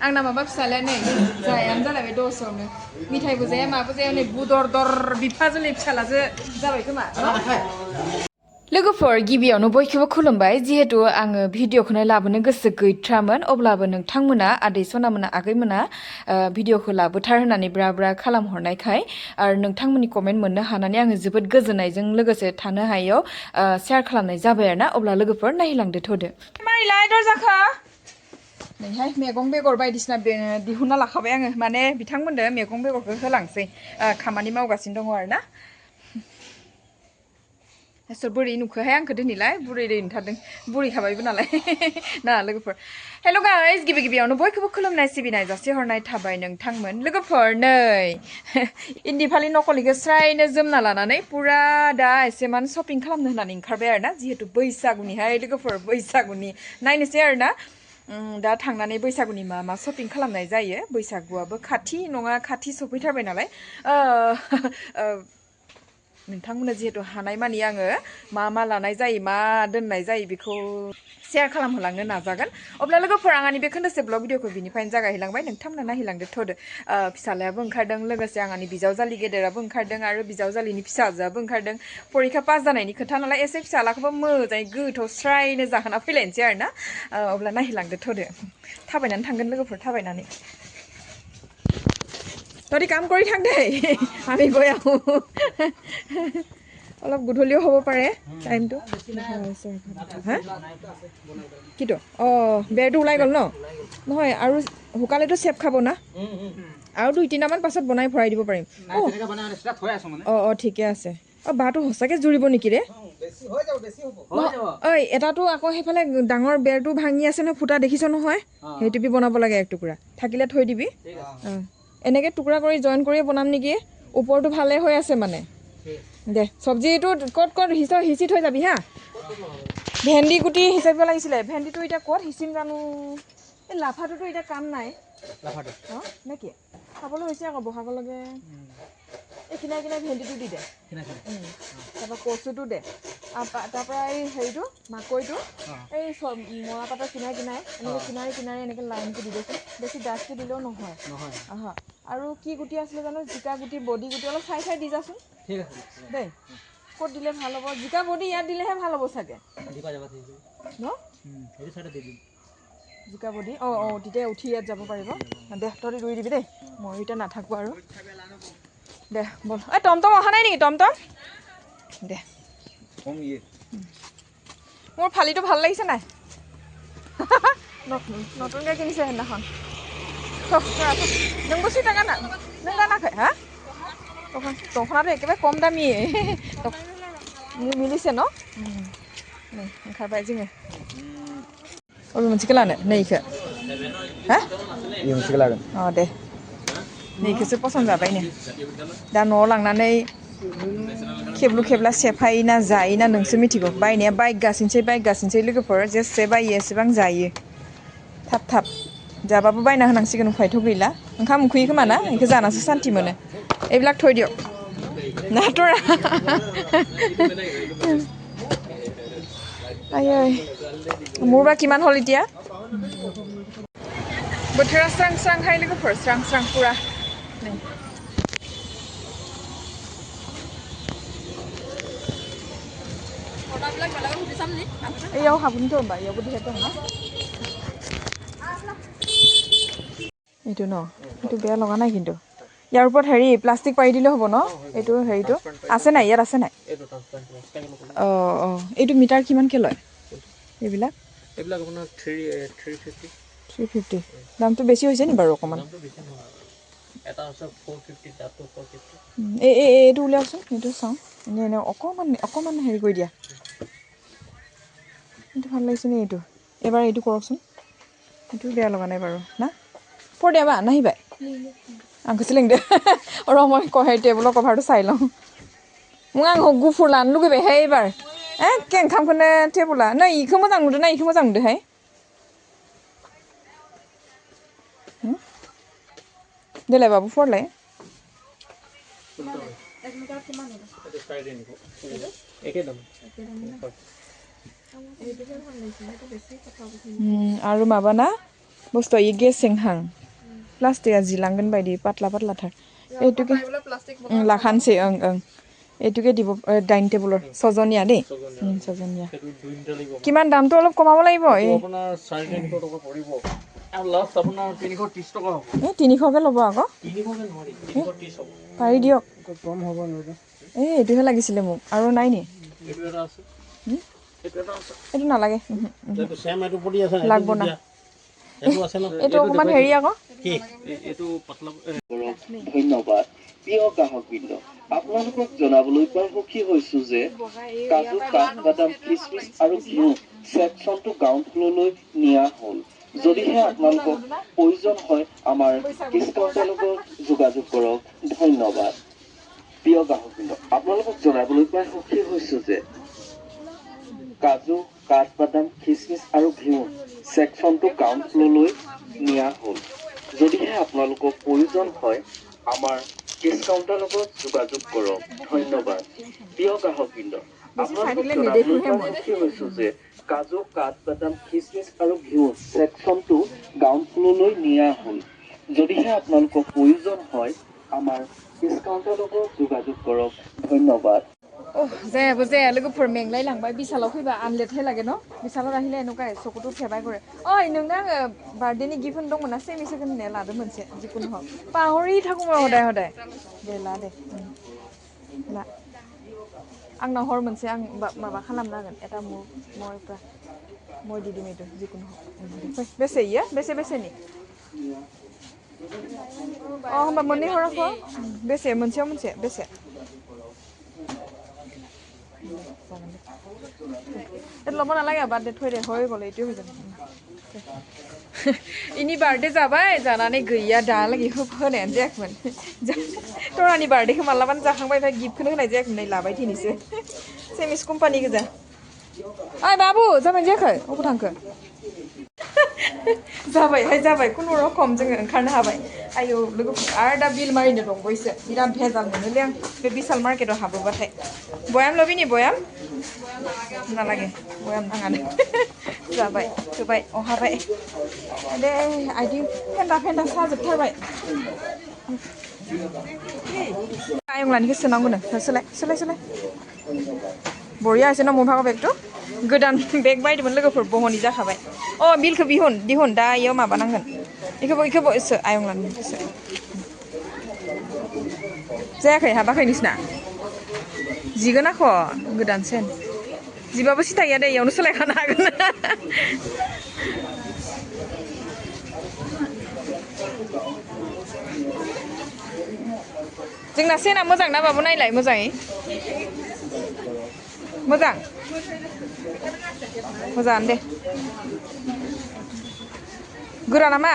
आंना माबा फिसालायानो जायानो जालायबाय दसेयावनो मिथाइबो जाया माबो जाया नै बुदर दर बिफाजों फिसालाजो जाबाय खोमा लोगोफोर गिबियावनो बयखौबो खुलुमबाय जिहेतु आङो भिडिअखौनो लाबोनो गोसो गैथ्रामोन अब्लाबो नोंथांमोना आदै सनामोना आगैमोना भिडिअखौ लाबोथार होननानै ब्रा ब्रा खालामहरनायखाय आरो नोंथांमोननि कमेन्ट मोननो हानानै आङो जोबोद गोजोननायजों लोगोसे थानो हायैयाव शेयार खालामनाय जाबाय आरोना अब्ला लोगोफोर नायलांदो थ'दो माइलाय दरजाखो नैहाय मैगं बेगर बायदिसिना दिहुनना लाखाबाय आङो माने बिथांमोननो मैगं बेगरखौ होलांसै खामानि मावगासिनो दङ आरोना सोर बुरै नुखोहाय आंखौ दिनैलाय बुरै दै ओंखारदों बुरै खाबायबो नालाय ना लोगोफोर हेल' गाइस गिबि गिबियावनो बयखौबो खुलुमनाय सिबिनाय जासिहरनाय थाबाय नोंथांमोन लोगोफोर नै इन्दि फालि नखलिखौ स्रायनो जोमना लानानै पुरा दा एसेमान शपिं खालामनो होननानै ओंखारबाय आरोना जिहेतु बैसागुनिहाय लोगोफोर बैसागुनि नायनोसै आरोना दा थांनानै बैसागुनि मा मा शपिं खालामनाय जायो बैसागुआबो खाथि नङा खाथि सफैथारबाय नालाय नोंथांमोना जिहेतु हानाय मानि आङो मा मा लानाय जायो मा दोननाय जायो बेखौ शेयार खालामहोलांनो नाजागोन अब्ला लोगोफोर आंनि बे खोन्दोसे ब्लग भिडिअखौ बिनिफ्रायनो जागायहैलांबाय नोंथांमोना नायहैलांदो थ'दो फिसालायाबो ओंखारदों लोगोसे आंनि बिजावजालि गेदेराबो ओंखारदों आरो बिजावजालिनि फिसाजोआबो ओंखारदों परिखा पास जानायनि खोथा नालाय एसे फिसालाखौबो मोजाङै गोथाव स्रायनो जाहोना फैलायनोसै आरोना अब्ला नायहैलांदो थ'दो थाबायनानै थांगोन लोगोफोर थाबायनानै তহঁতি কাম কৰি থাক দেই আমি গৈ আহোঁ অলপ গধূলিও হ'ব পাৰে টাইমটো হা কিটো অঁ বেৰটো ওলাই গ'ল ন নহয় আৰু শুকালেতো চেপ খাব না আৰু 2-3টামান পাছত বনাই ভৰাই দিব পাৰিম অঁ অঁ ঠিকে আছে অঁ বাটো সঁচাকৈ জুৰিব নেকি ৰে ঐ এটাতো আকৌ সেইফালে ডাঙৰ বেৰটো ভাঙি আছে নহয় ফুটা দেখিছ নহয় সেইটো বনাব লাগে এক টুকুৰা থাকিলে থৈ দিবি অঁ এনেকৈ টুকুৰা কৰি জইন কৰিয়ে বনাম নেকি ওপৰটো ভালে হৈ আছে মানে দে চব্জিটো ক'ত ক'ত সিঁচি থৈ যাবি হা ভেন্দি গুটি সিঁচিব লাগিছিলে ভেন্দিটো এতিয়া ক'ত সিঁচিম জানো এই লাফাটোতো এতিয়া কাম নাই অঁ নে কি খাবলৈ হৈছে আকৌ বহাবলৈকে এই কিনাই কিনাই ভেন্দিটো দি দে তাৰপৰা কচুটো দে তাৰপৰা এই হেৰিটো মাকৈটো এই মৰাপাতৰ কিনাৰে কিনাৰে এনেকৈ কিনাৰে কিনাৰে এনেকৈ লাইনটো দি দেচোন বেছি ডাঠকৈ দিলেও নহয় আহা আৰু কি গুটি আছিলে জানো জিকা গুটি বডি গুটি অলপ চাই চাই দি যাচোন ঠিক আছে দেই ক'ত দিলে ভাল হ'ব জিকা বডি ইয়াত দিলেহে ভাল হ'ব চাগে ন জিকা বডি অঁ অঁ তেতিয়া উঠি ইয়াত যাব পাৰিব দে তহঁতি ৰুই দিবি দেই মই এতিয়া নাথাকোঁ আৰু দে বল এই টমটম অহা নাই নেকি টমটম দে মোৰ ফালিটো ভাল লাগিছে নাই নতুনকৈ কিনিছে সেইদিনাখন नोंबो सुइटा गाना नों गानाखै हा दख'नाथ' एखेबारे खम दामि मिलिसे न' नै ओंखारबाय जोङो अबे मोनसेखौ लानो नैखौ हा बे मोनसेखौ लागोन अ दे नैखौसो पसन्द जाबाय नो दा न'आव लांनानै खेबलु खेबला सेफायो ना जायो ना नोंसो मिथिगौ बायनाया बायगासिनोसै लोगोफोर जेसे बायो एसेबां जायो थाब थाब जाबाबो बायना होनांसिगोन उफायथ' गैला ओंखाम उखैयो खोमा ना बेखौ जानासो सान्थि मोनो এইবিলাক থৈ দিয়ক নাটৰা আই মোৰ বা কিমান হ'ল এতিয়া बोथोरा स्रां स्रांहाय लोगोफोर स्रां स्रां पुरा नै এইयाव हाबगोनथ' होमबा इयावबो देहाय दं ना এইটো ন এইটো বেয়া লগা নাই কিন্তু ইয়াৰ ওপৰত হেৰি প্লাষ্টিক পাৰি দিলে হ'ব ন এইটো হেৰিটো আছে নাই ইয়াত আছে নাই অঁ অঁ এইটো মিটাৰ কিমানকৈ লয় এইবিলাক আপোনাৰ 350 দামটো বেছি হৈছে নি বাৰু অকণমান এইটো উলিয়াওকচোন এইটো চাওঁ এনেই অকণমান হেৰি কৰি দিয়া এইটো ভাল লাগিছে নি এইটো এবাৰ এইটো কৰকচোন এইটো বেয়া লগা নাই বাৰু না ফৰ দে बा नायबाय आंखौसो लिंदो र' मैं टेबोलाव कभारखौ साइ लওঁ आं गुफुर लानो लुगैबायहाय एबार एखे ओंखामखौनो टेबोला नै इखौ मोजां नुदों ना इखौ मोजां नुदोंहाय देलाय बाबु फरलाय আৰু माबा ना बुस्थुआ इ गेसेंहां प्लास्टिकआ जिलांगोन बायदि पातला पातलाथार এইটোকে লাখানছে ওং এইটোকে দিব ডাইনিং টেবুলৰ ছজনীয়া দেই ছজনীয়া কিমান দামটো অলপ কমাব লাগিব এই আপোনাৰ 350 টকা পৰিব আৰু লাষ্ট আপোনাৰ 330 টকা হ'ব এই 300কে ল'ব আকৌ 300কে নোৱাৰি 330 হ'ব পাৰি দিয়ক কম হ'ব নহয় এই এইটোহে লাগিছিলে মোক আৰু নাই নি এইটো এটা আছে এইটো নালাগে এইটো সেম এইটো পৰি আছে লাগব না এইটো আছে না এইটো অকমান হেৰি আকৌ কি এইটো পাতলা ধন্যবাদ প্ৰিয় গ্ৰাহকবৃন্দ আপোনালোকক জনাবলৈ পাই সুখী হৈছো যে কাজু কাঠবাদাম কিচমিচ আৰু ঘিউ ছেকশ্যনটো গ্ৰাউণ্ড ফ্ল'ৰলৈ নিয়া হ'ল যদিহে আপোনালোকক প্ৰয়োজন হয় আমাৰ ডিছকাউণ্টৰ লগত যোগাযোগ কৰক ধন্যবাদ প্ৰিয় গ্ৰাহকবৃন্দ আপোনালোকক জনাবলৈ পাই সুখী হৈছো যে কাজু কাঠবাদাম কিচমিচ আৰু ঘিউ ছেকশ্যনটো গ্ৰাউণ্ড ফ্ল'ৰলৈ নিয়া হ'ল যদিহে আপোনালোকক প্ৰয়োজন হয় আমাৰ ডিছকাউণ্টৰ লগত যোগাযোগ কৰক ধন্যবাদ প্ৰিয় গ্ৰাহকবৃন্দ আপোনালোকক জনাবলৈ পাই সুখী হৈছো যে কাজু কাঠবাদাম কিচমিচ আৰু ঘিউ ছেকশ্যনটো গ্ৰাউণ্ড ফ্ল'ৰলৈ নিয়া হ'ল যদিহে আপোনালোকক প্ৰয়োজন হয় আমাৰ ডিছকাউণ্টৰ লগত যোগাযোগ কৰক ধন্যবাদ जायाबो जाया लोगोफोर मेंलाय लांबाय बिसालाव फैबा आनलेटहाय लागे न बिसालाव राहिले एनुका सकुटु फेबाय करे ओइ नोंना आङो बार्थडेनि गिफ्ट दंमोन ना सेमि सेकेन्ड होननाया लादो मोनसे जिकुनु हक पाहरि थागौमोन हदाय हदाय दे ला दे ला आंनाव हर मोनसे आं माबा खालामना होगोन एटा মই দি দিম এইটো जिकुनु हक बेसे इयो बेसे बेसेनि होमबा मोननै हराखौ बेसे मोनसेयाव मोनसे बेसे এটা ল'ব নালাগে বাৰ্থডে থৈ দে হৈ গ'ল এইটোৱে হৈ যাব ইনি বাৰ্থডे जाबाय जानानै गैया दालागै होनायानो जायाखैमोन तरानि बार्थडेखौ मालाबानो जाखांबाय ओमफ्राय गिफ्टखौनो होनाय जायाखैमोन नै लाबाय दिनैसो सेमिस कम्पानि गोजा ओइ बाबु जाबाय जायाखै अबाव थांखो जाबायहाय जाबाय खुनुरखम जोङो ओंखारनो हाबाय आयौ लोगोफोर आरो दा बिल मारिनो दंबावोसो बिराद भेजाल मोनोलै आं बे बिशाल मार्केटाव हाबोबाथाय बयाम लबिनि बयाम नालागे बयाम नाङानो जाबाय होबाय अहाबाय दे आइथिं फेन्दा फेन्दा साजोबथारबाय आयंलानिखौ सोनांगौनो सोलाय सोलाय सोलाय बरिया एसे न' मभागाव बेगथ' गोदान बेग बायदोंमोन लोगोफोर बहननि जाखाबाय अ बिलखौ दिहुन दा इयाव माबानांगोन इखौबो सो आयंलानिखौसो जायाखै हाबाखै नोंसिना जिगोन आख' गोदान सेन जिबाबो सिथा गैया दे इयावनो सोलायखानो हागोन जोंना सेना मोजां ना बाबु नायलाय मोजाङै मोजां मोजाङानो दे गोरा नामा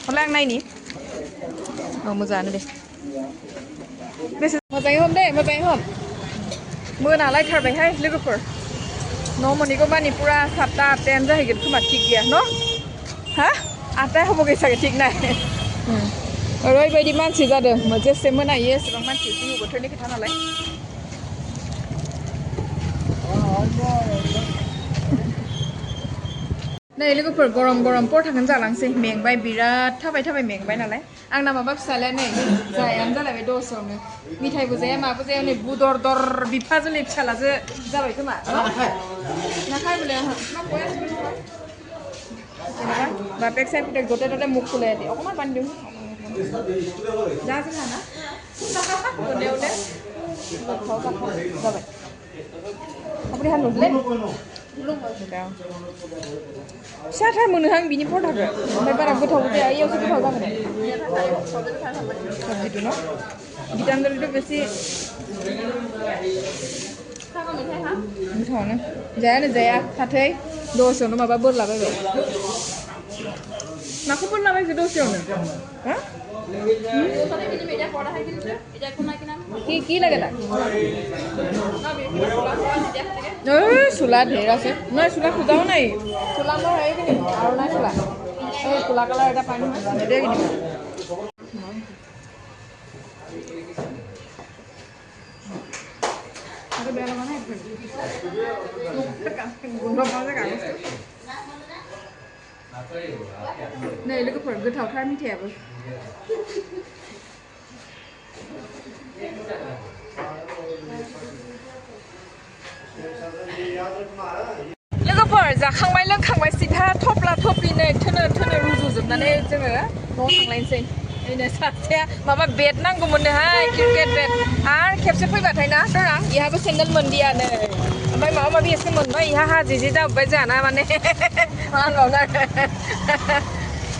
हरलाय आं नायनि मोजाङानो दे बेसे मोजाङै हम दे मोजाङै हम मोनालायथारबायहाय लोगोफोर न' मोनहैगौ मानि पुरा 7टा 8टायानो जाहैगोन खोमा थिग गैया न' हा 8टाया हबगै सागे थिग नाय ओरैबायदि मानसि जादों जेसे मोनायो एसेबां मानसि बिहु बोथोरनि खोथा नालाय नै लोगोफोर गरम गरम परथाखौनो जालांसै मेंबाय बिराद थाबाय मेंबाय नालाय आंना माबा फिसालाया नै जायानो जालायबाय दसेयावनो मिथाइबो जाया माबो जाया नै बुदर दर बिफाजों नै फिसालाजो जाबाय खोमा नाखाय बोले जेनेबा बेक साइड पुटेक ज'ते त'ते मुख खुले अकमान पानी दिওঁ जा जोंहा ना गोदैयावनो जाबाय আপুনি हात नुदले फिसाथार मोनोहां बिनि परथाखौ ओमफ्राय बारा गोथावबो जाया इयावसो गोथाव जागोन सब्जिदो न' गितानजलिथ' बेसे गोथावानो जायानो जाया फाथै दसेयावनो माबा बोरलाबायबाय माखौ बोरलाबायखो दसेयावनो हा কি লাগে তাক চোলা ঢেৰ আছে নাই চোলা খোজাও নাই চোলা মই হেৰি কিনিম আৰু নাই চোলা এই ক'লা কালাৰ এটা পাই নহয় সেইটোৱে কিনিম বেয়া লগা নাই গোন্ধ পাওঁ যে কাগজটো Này là cái phần cái thảo than thẻ rồi. लोगोफोर जाखांबाय लोंखांबाय सिधा थफ्ला थफ्लिनो थोनो रुजुजोबनानै जोङो न'आव थांलायनोसै ओरैनो सासेया माबा बेट नांगौमोननोहाय क्रिकेट बेट आरो खेबसे फैबाथाय ना दरा इहाबो सेन्देल मोनदियानो ओमफ्राय माबा माबि एसे मोनबाय इहा हाजिजि जाबोबाय जोंहाना माने मा होनबावनो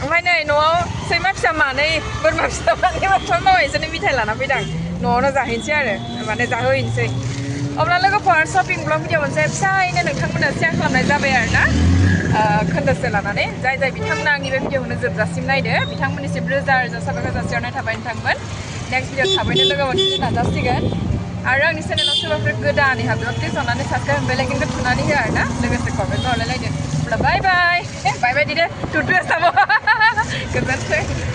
ओमफ्राय नै न'आव सैमा फिसा मानै बोरमा फिसा मानै माथाम माबायसोनो मिथाइ लाना फैदों न'आवनो जाहैनोसै आरो माने जाहोहैनोसै अब्ला लोगोफोर शपिं ब्लग भिडिअ मोनसे फिसायैनो नोंथांमोननो शेयार खालामनाय जाबाय आरो ना खोन्दोसे लानानै जाय बिथांमोना आंनि बे भिडिअखौनो जोबजासिम नायदो बिथांमोननिसिम रोजा रोजा साबायखर जासिहरनाय थाबाय नोंथांमोन नेक्स्ट भिडिअ थाबैनो लोगो मोनफिननो नाजासिगोन आरो आंनि चेनेलाव सोरबाफोर गोदानै हाबदों प्लिज अननानै साबस्क्राइब बेलाइकनखौ थुनानै हो आरो ना लोगोसे कमेन्ट हरलायलायदो अब्ला बाय बाय दिदे टुटु साबो गोजोनथों